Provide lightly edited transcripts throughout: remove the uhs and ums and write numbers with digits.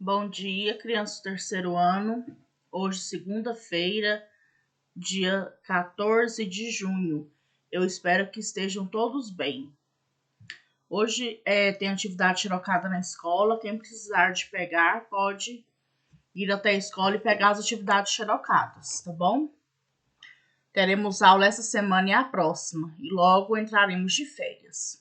Bom dia, crianças do terceiro ano. Hoje, segunda-feira, dia 14 de junho. Eu espero que estejam todos bem. Hoje tem atividade xerocada na escola. Quem precisar de pegar, pode ir até a escola e pegar as atividades xerocadas, tá bom? Teremos aula essa semana e a próxima, e logo entraremos de férias.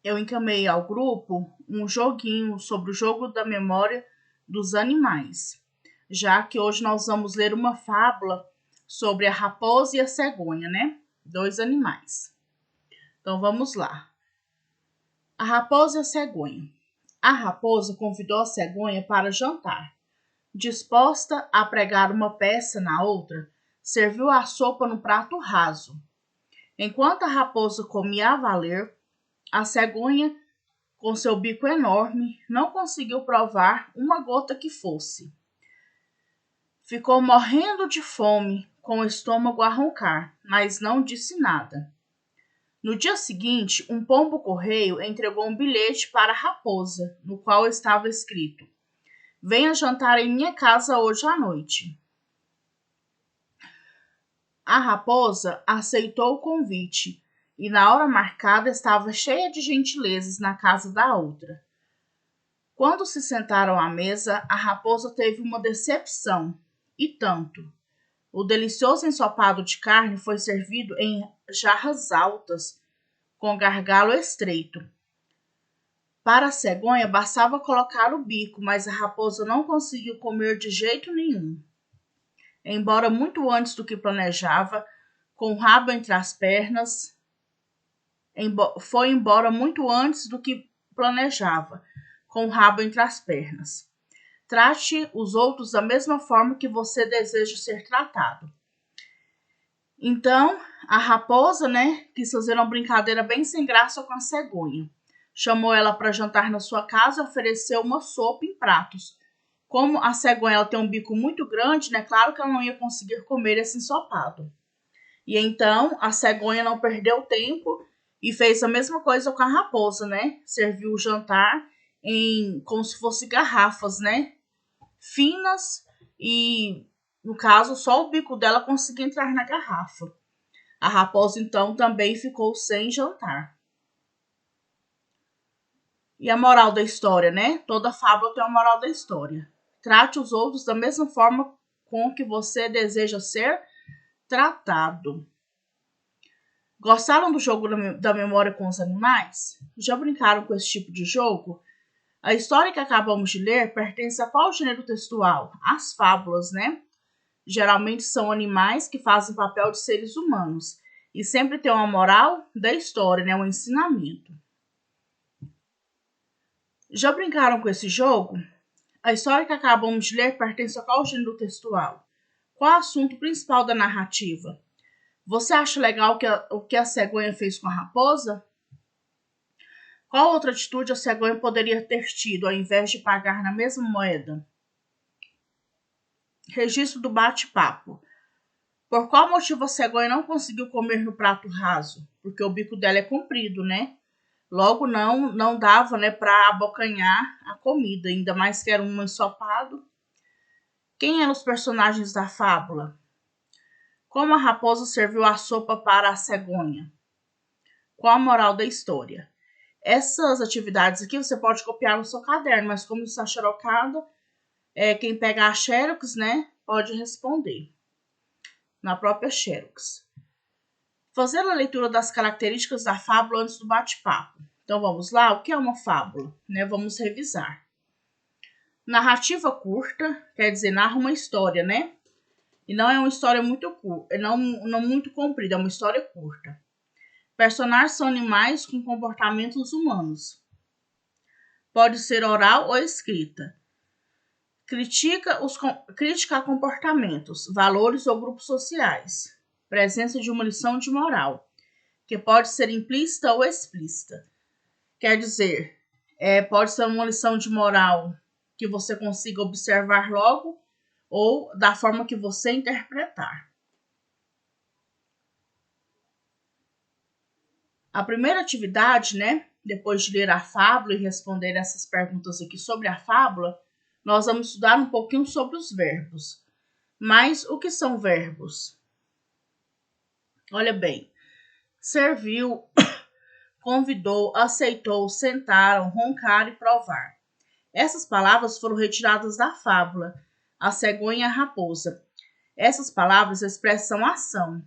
Eu encaminhei ao grupo um joguinho sobre o jogo da memória dos animais, já que hoje nós vamos ler uma fábula sobre a raposa e a cegonha, né? Dois animais. Então vamos lá. A raposa e a cegonha. A raposa convidou a cegonha para jantar. Disposta a pregar uma peça na outra, serviu a sopa no prato raso. Enquanto a raposa comia a valer, a cegonha, com seu bico enorme, não conseguiu provar uma gota que fosse. Ficou morrendo de fome, com o estômago a roncar, mas não disse nada. No dia seguinte, um pombo-correio entregou um bilhete para a raposa, no qual estava escrito: "Venha jantar em minha casa hoje à noite." A raposa aceitou o convite e, na hora marcada, estava cheia de gentilezas na casa da outra. Quando se sentaram à mesa, a raposa teve uma decepção, e tanto. O delicioso ensopado de carne foi servido em jarras altas, com gargalo estreito. Para a cegonha, bastava colocar o bico, mas a raposa não conseguiu comer de jeito nenhum. Embora muito antes do que planejava, com o rabo entre as pernas, foi embora muito antes do que planejava, com o rabo entre as pernas. Trate os outros da mesma forma que você deseja ser tratado. Então, a raposa, quis fazer uma brincadeira bem sem graça com a cegonha. Chamou ela para jantar na sua casa e ofereceu uma sopa em pratos. Como a cegonha ela tem um bico muito grande, claro que ela não ia conseguir comer esse ensopado. E então, a cegonha não perdeu tempo e fez a mesma coisa com a raposa, Serviu o jantar como se fosse garrafas, finas, e no caso só o bico dela conseguia entrar na garrafa. A raposa então também ficou sem jantar. E a moral da história, Toda fábula tem uma moral da história. Trate os outros da mesma forma com que você deseja ser tratado. Gostaram do jogo da memória com os animais? Já brincaram com esse tipo de jogo? A história que acabamos de ler pertence a qual gênero textual? As fábulas, Geralmente são animais que fazem papel de seres humanos e sempre tem uma moral da história, um ensinamento. Já brincaram com esse jogo? A história que acabamos de ler pertence a qual gênero textual? Qual o assunto principal da narrativa? Você acha legal o que a cegonha fez com a raposa? Qual outra atitude a cegonha poderia ter tido ao invés de pagar na mesma moeda? Registro do bate-papo. Por qual motivo a cegonha não conseguiu comer no prato raso? Porque o bico dela é comprido, Logo não dava, para abocanhar a comida, ainda mais que era um ensopado. Quem eram os personagens da fábula? Como a raposa serviu a sopa para a cegonha? Qual a moral da história? Essas atividades aqui você pode copiar no seu caderno, mas como está xerocado, quem pegar a xerox, pode responder na própria xerox. Fazer a leitura das características da fábula antes do bate-papo. Então vamos lá, o que é uma fábula? Vamos revisar. Narrativa curta, quer dizer, narra uma história, E não é uma história muito curta, não muito comprida, é uma história curta. Personagens são animais com comportamentos humanos. Pode ser oral ou escrita. Crítica a comportamentos, valores ou grupos sociais. Presença de uma lição de moral, que pode ser implícita ou explícita. Quer dizer, pode ser uma lição de moral que você consiga observar logo ou da forma que você interpretar. A primeira atividade, depois de ler a fábula e responder essas perguntas aqui sobre a fábula, nós vamos estudar um pouquinho sobre os verbos. Mas o que são verbos? Olha bem, serviu, convidou, aceitou, sentaram, roncar e provar. Essas palavras foram retiradas da fábula A Cegonha e a Raposa. Essas palavras expressam ação.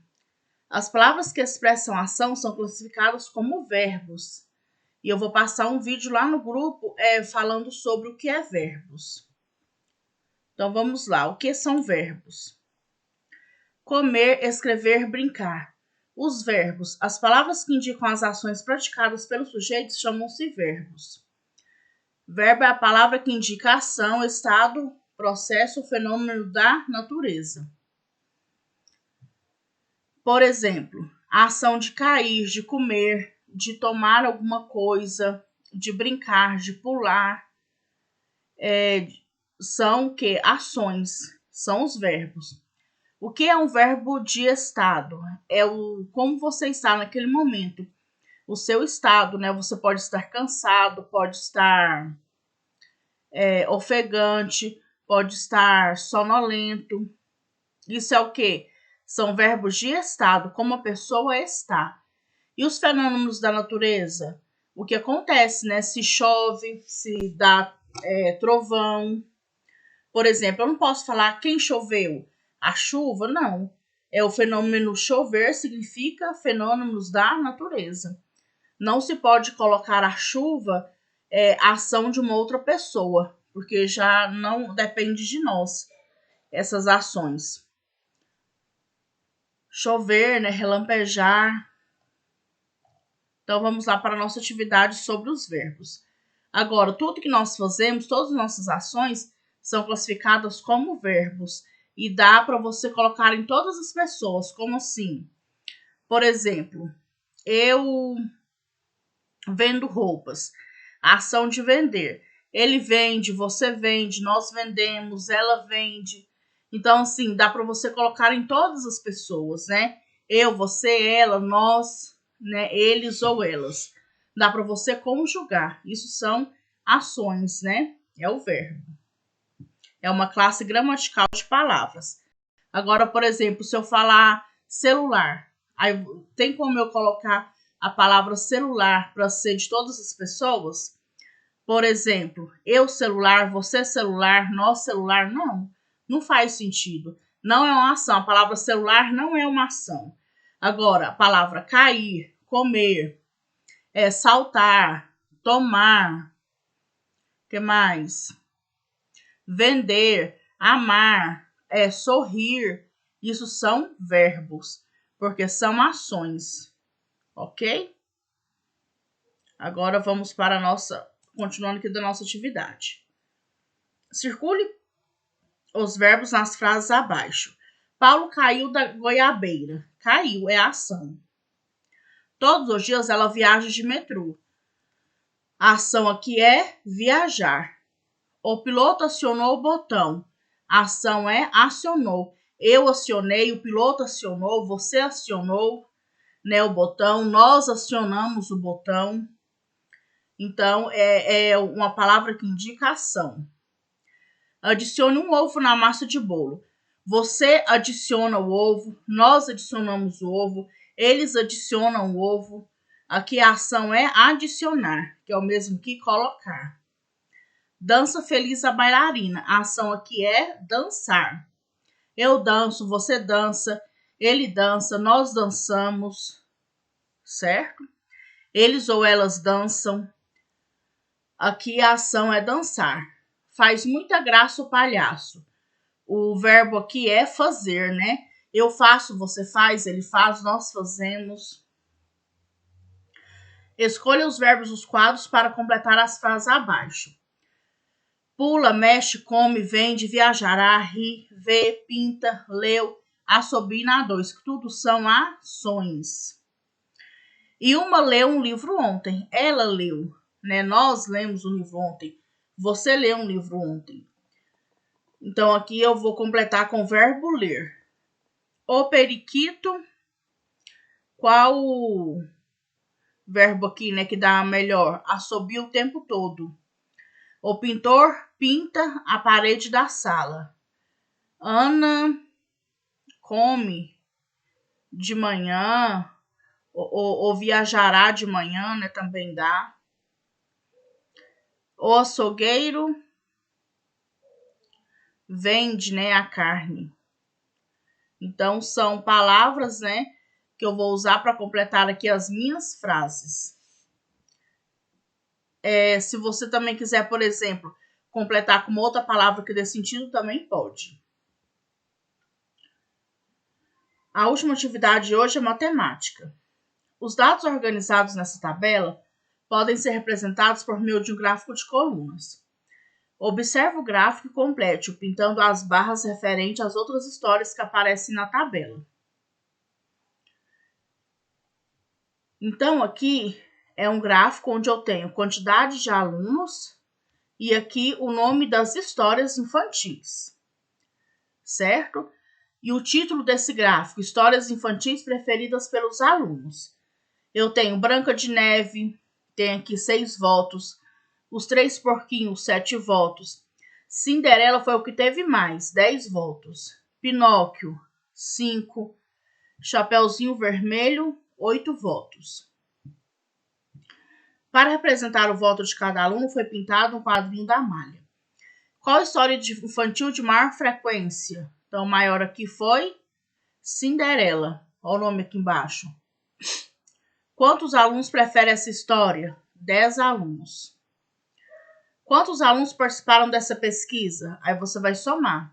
As palavras que expressam ação são classificadas como verbos. E eu vou passar um vídeo lá no grupo falando sobre o que é verbos. Então vamos lá, o que são verbos? Comer, escrever, brincar. Os verbos, as palavras que indicam as ações praticadas pelos sujeitos chamam-se verbos. Verbo é a palavra que indica ação, estado, processo ou fenômeno da natureza. Por exemplo, a ação de cair, de comer, de tomar alguma coisa, de brincar, de pular, são o que? Ações, são os verbos. O que é um verbo de estado? É como você está naquele momento. O seu estado, né? Você pode estar cansado, pode estar ofegante, pode estar sonolento. Isso é o que? São verbos de estado, como a pessoa está. E os fenômenos da natureza? O que acontece, né? Se chove, se dá trovão. Por exemplo, eu não posso falar quem choveu. A chuva, não. O fenômeno chover significa fenômenos da natureza. Não se pode colocar a chuva ação de uma outra pessoa, porque já não depende de nós essas ações. Chover, né, relampejar. Então vamos lá para a nossa atividade sobre os verbos. Agora, tudo que nós fazemos, todas as nossas ações são classificadas como verbos. E dá para você colocar em todas as pessoas, como assim? Por exemplo, eu vendo roupas. A ação de vender. Ele vende, você vende, nós vendemos, ela vende. Então, assim, dá para você colocar em todas as pessoas, né? Eu, você, ela, nós, né? Eles ou elas. Dá para você conjugar. Isso são ações, né? É o verbo. É uma classe gramatical de palavras. Agora, por exemplo, se eu falar celular, aí tem como eu colocar a palavra celular para ser de todas as pessoas? Por exemplo, eu celular, você celular, nós celular, não. Não faz sentido. Não é uma ação. A palavra celular não é uma ação. Agora, a palavra cair, comer, saltar, tomar, o que mais? Vender, amar, sorrir, isso são verbos, porque são ações, ok? Agora vamos para a nossa, continuando aqui da nossa atividade. Circule os verbos nas frases abaixo. Paulo caiu da goiabeira. Caiu é a ação. Todos os dias ela viaja de metrô. A ação aqui é viajar. O piloto acionou o botão. A ação é acionou. Eu acionei, o piloto acionou, você acionou, né, o botão, nós acionamos o botão. Então, é uma palavra que indica ação. Adicione um ovo na massa de bolo. Você adiciona o ovo, nós adicionamos o ovo, eles adicionam o ovo. Aqui a ação é adicionar, que é o mesmo que colocar. Dança feliz a bailarina. A ação aqui é dançar. Eu danço, você dança, ele dança, nós dançamos, certo? Eles ou elas dançam. Aqui a ação é dançar. Faz muita graça o palhaço. O verbo aqui é fazer, né? Eu faço, você faz, ele faz, nós fazemos. Escolha os verbos dos quadros para completar as frases abaixo. Pula, mexe, come, vende, viajará, ri, vê, pinta, leu, assobia e nadou. Isso tudo são ações. E uma leu um livro ontem. Ela leu, né? Nós lemos um livro ontem. Você leu um livro ontem. Então, aqui eu vou completar com o verbo ler. O periquito, qual verbo aqui, né, que dá melhor. Assobia o tempo todo. O pintor pinta a parede da sala. Ana come de manhã, ou viajará de manhã, né, também dá. O açougueiro vende, né, a carne. Então, são palavras, né, que eu vou usar para completar aqui as minhas frases. Se você também quiser, por exemplo, completar com uma outra palavra que dê sentido, também pode. A última atividade de hoje é matemática. Os dados organizados nessa tabela podem ser representados por meio de um gráfico de colunas. Observe o gráfico e complete-o, pintando as barras referentes às outras histórias que aparecem na tabela. Então, aqui é um gráfico onde eu tenho quantidade de alunos e aqui o nome das histórias infantis, certo? E o título desse gráfico, Histórias Infantis Preferidas pelos Alunos. Eu tenho Branca de Neve, tem aqui 6 votos. Os Três Porquinhos, 7 votos. Cinderela foi o que teve mais, 10 votos. Pinóquio, 5. Chapeuzinho Vermelho, 8 votos. Para representar o voto de cada aluno, foi pintado um quadrinho da malha. Qual história infantil de maior frequência? Então, o maior aqui foi Cinderela. Olha o nome aqui embaixo. Quantos alunos preferem essa história? 10 alunos. Quantos alunos participaram dessa pesquisa? Aí você vai somar.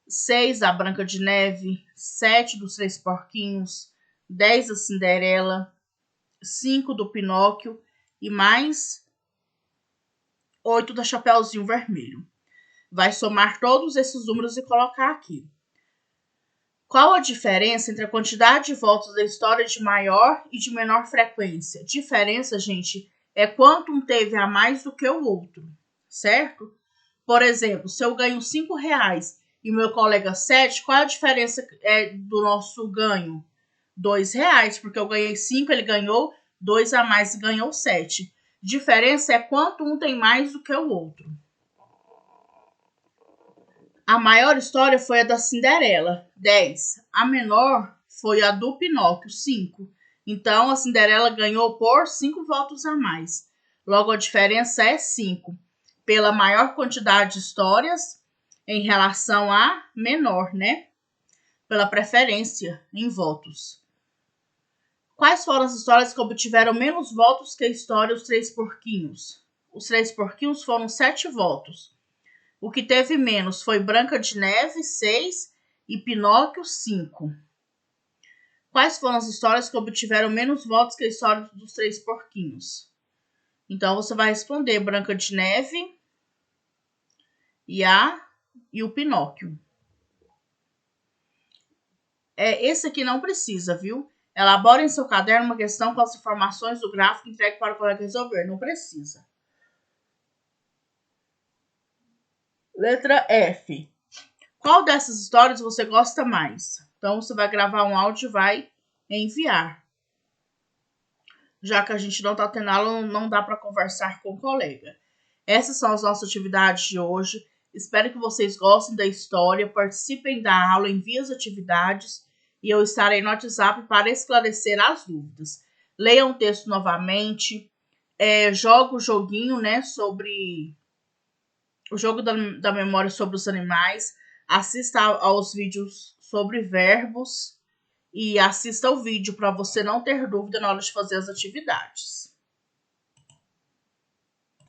6 da Branca de Neve, 7 dos Três Porquinhos, 10 da Cinderela, 5 do Pinóquio e mais 8 da Chapeuzinho Vermelho. Vai somar todos esses números e colocar aqui. Qual a diferença entre a quantidade de votos da história de maior e de menor frequência? Diferença, gente, é quanto um teve a mais do que o outro, certo? Por exemplo, se eu ganho R$5 e meu colega 7, qual a diferença do nosso ganho? R$2, porque eu ganhei 5, ele ganhou 2 a mais e ganhou 7. Diferença é quanto um tem mais do que o outro. A maior história foi a da Cinderela, 10. A menor foi a do Pinóquio, 5. Então, a Cinderela ganhou por 5 votos a mais. Logo, a diferença é 5. Pela maior quantidade de histórias em relação à menor, né? Pela preferência em votos. Quais foram as histórias que obtiveram menos votos que a história Os Três Porquinhos? Os Três Porquinhos foram 7 votos. O que teve menos foi Branca de Neve, 6, e Pinóquio, 5. Quais foram as histórias que obtiveram menos votos que a história dos Três Porquinhos? Então, você vai responder Branca de Neve e o Pinóquio. Esse aqui não precisa, viu? Elabore em seu caderno uma questão com as informações do gráfico e entregue para o colega resolver. Não precisa. Letra F. Qual dessas histórias você gosta mais? Então, você vai gravar um áudio e vai enviar. Já que a gente não está tendo aula, não dá para conversar com o colega. Essas são as nossas atividades de hoje. Espero que vocês gostem da história, participem da aula, enviem as atividades e eu estarei no WhatsApp para esclarecer as dúvidas. Leiam o texto novamente, joga o joguinho, né, sobre o jogo da memória sobre os animais, assista aos vídeos sobre verbos e assista o vídeo para você não ter dúvida na hora de fazer as atividades.